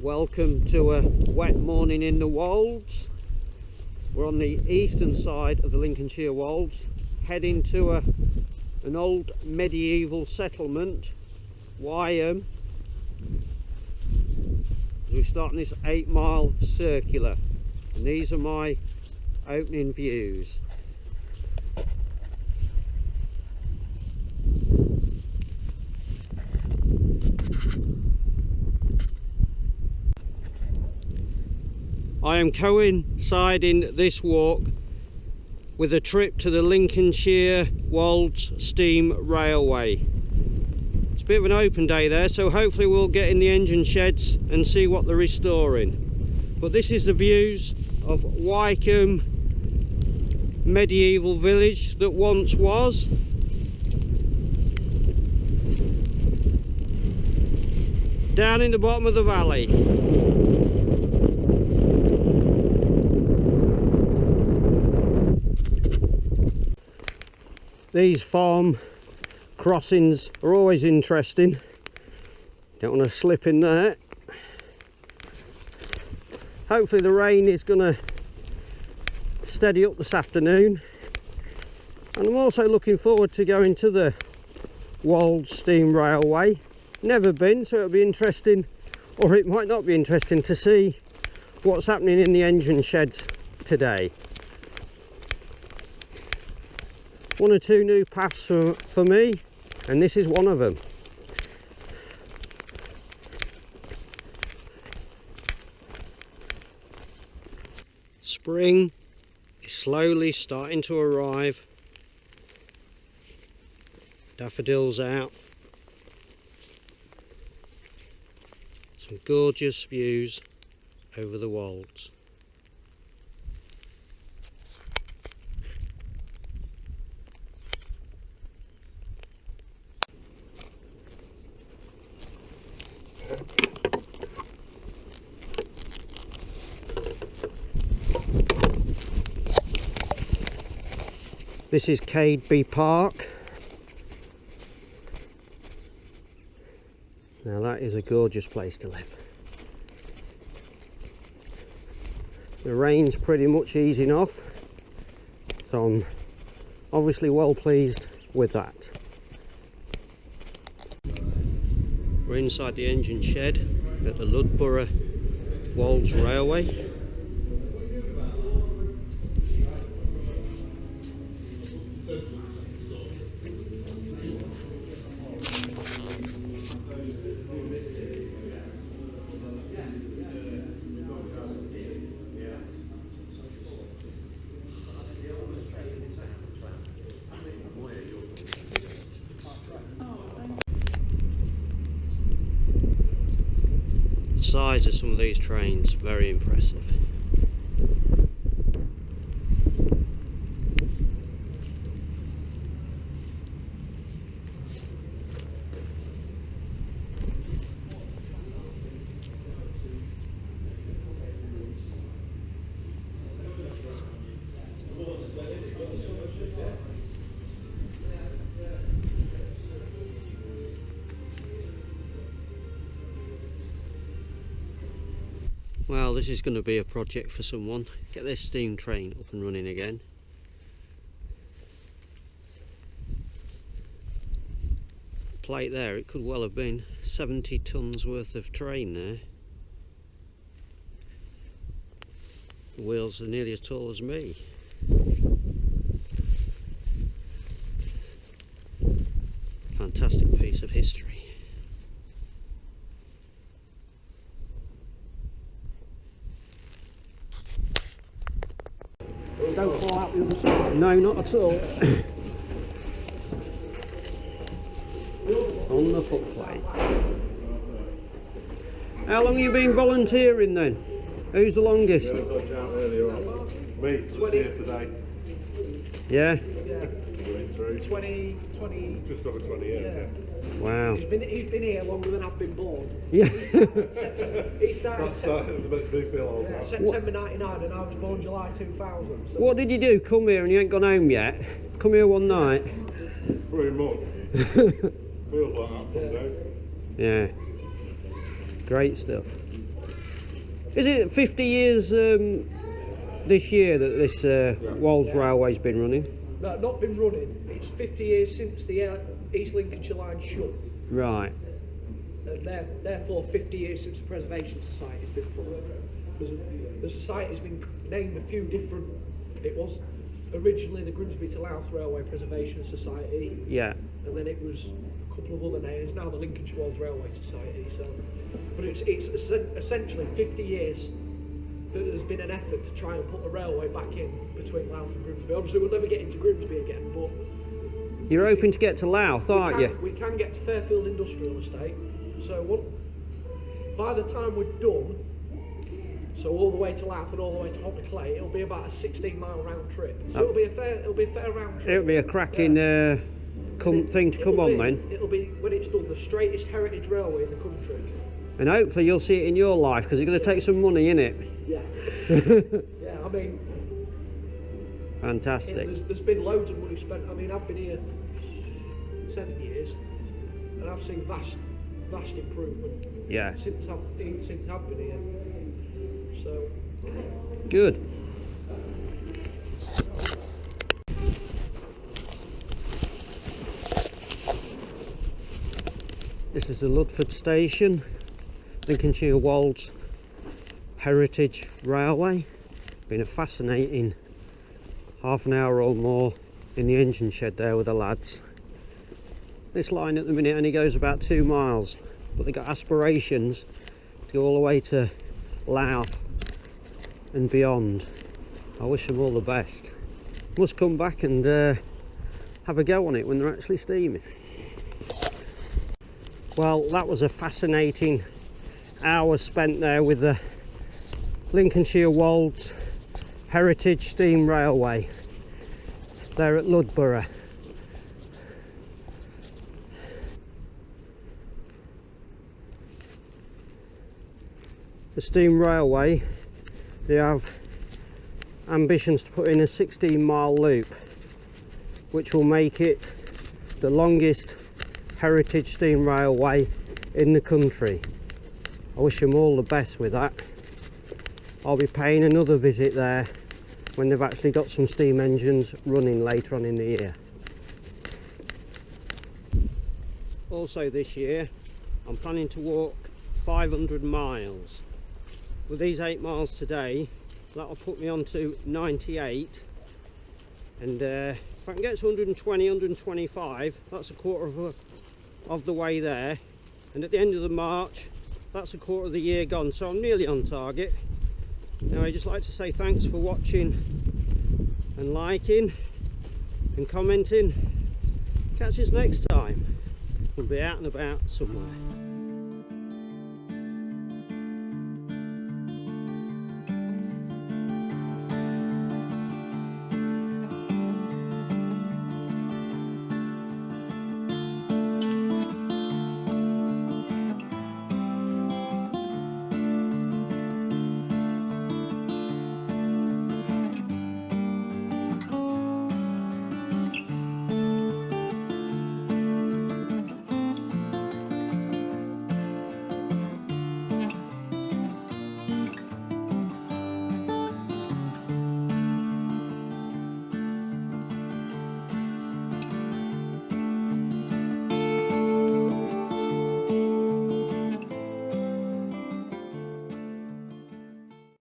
Welcome to a wet morning in the Wolds. We're on the eastern side of the Lincolnshire Wolds, heading to an old medieval settlement, Wyham, as we start on this 8-mile circular, and these are my opening views. I am coinciding this walk with a trip to the Lincolnshire Wolds Steam Railway. It's a bit of an open day there, so hopefully we'll get in the engine sheds and see what they're restoring. But this is the views of Wycombe medieval village that once was. Down in the bottom of the valley. These farm crossings are always interesting. Don't want to slip in there. Hopefully the rain is going to steady up this afternoon, and I'm also looking forward to going to the Wolds Steam Railway. Never been, so it'll be interesting, or it might not be interesting, to see what's happening in the engine sheds today. One or two new paths for me, and this is one of them. Spring is slowly starting to arrive. Daffodils out. Some gorgeous views over the Wolds. This is Cadeby Park. Now that is a gorgeous place to live. The rain's pretty much easing off, so I'm obviously well pleased with that. We're inside the engine shed at the Ludborough Wolds Railway. The size of some of these trains, very impressive. Well, this is going to be a project for someone. Get this steam train up and running again. Plate there, it could well have been 70 tons worth of train there. The wheels are nearly as tall as me. Fantastic piece of history. Don't fall out the other side. No, not at all. On the footplate. How long have you been volunteering then? Who's the longest? Yeah, I got out earlier on. Me, that's here today. Yeah? Yeah. 20. Just over 20 years, yeah. Wow. He's been here longer than I've been born. Yeah. He started That makes me feel old. yeah, September 99 and I was born July 2000. So. What did you do? Come here and you ain't gone home yet? Come here one night? Pretty much. Feels like that someday. Yeah. Great stuff. Is it 50 years this year that this Wolds Railway's been running? No, not been running. It's 50 years since the East Lincolnshire line shut. Right. And therefore 50 years since the Preservation Society's been formed. Because the Society's been named a few different... It was originally the Grimsby to Louth Railway Preservation Society. Yeah. And then it was a couple of other names. Now the Lincolnshire Wolds Railway Society. So, but it's essentially 50 years that there's been an effort to try and put a railway back in between Louth and Grimsby. Obviously we'll never get into Grimsby again, but... You're hoping to get to Louth, aren't you? We can get to Fairfield Industrial Estate. So by the time we're done, so all the way to Louth and all the way to Hopney Clay, it'll be about a 16-mile round trip. So it'll be a fair round trip. It'll be a cracking thing to come on then. It'll be, when it's done, the straightest heritage railway in the country. And hopefully you'll see it in your life, because it's going to take some money, innit? Yeah. Yeah, I mean... Fantastic. There's been loads of money spent. I mean, I've been here 7 years, and I've seen vast improvement. Yeah. Since I've been here. So. Good. This is the Ludford station, Lincolnshire Wolds Heritage Railway. Been a fascinating half an hour or more in the engine shed there with the lads. This line at the minute only goes about 2 miles, but they've got aspirations to go all the way to Louth and beyond. I wish them all the best. Must come back and have a go on it when they're actually steaming. Well, that was a fascinating hour spent there with the Lincolnshire Wolds Heritage Steam Railway there at Ludborough. The steam railway, they have ambitions to put in a 16-mile loop, which will make it the longest heritage steam railway in the country. I wish them all the best with that. I'll be paying another visit there when they've actually got some steam engines running later on in the year. Also this year I'm planning to walk 500 miles. With these 8 miles today, that'll put me on to 98, and if I can get to 120, 125, that's a quarter of the way there, and at the end of the March that's a quarter of the year gone, so I'm nearly on target. Now I'd just like to say thanks for watching and liking and commenting. Catch us next time. We'll be out and about somewhere.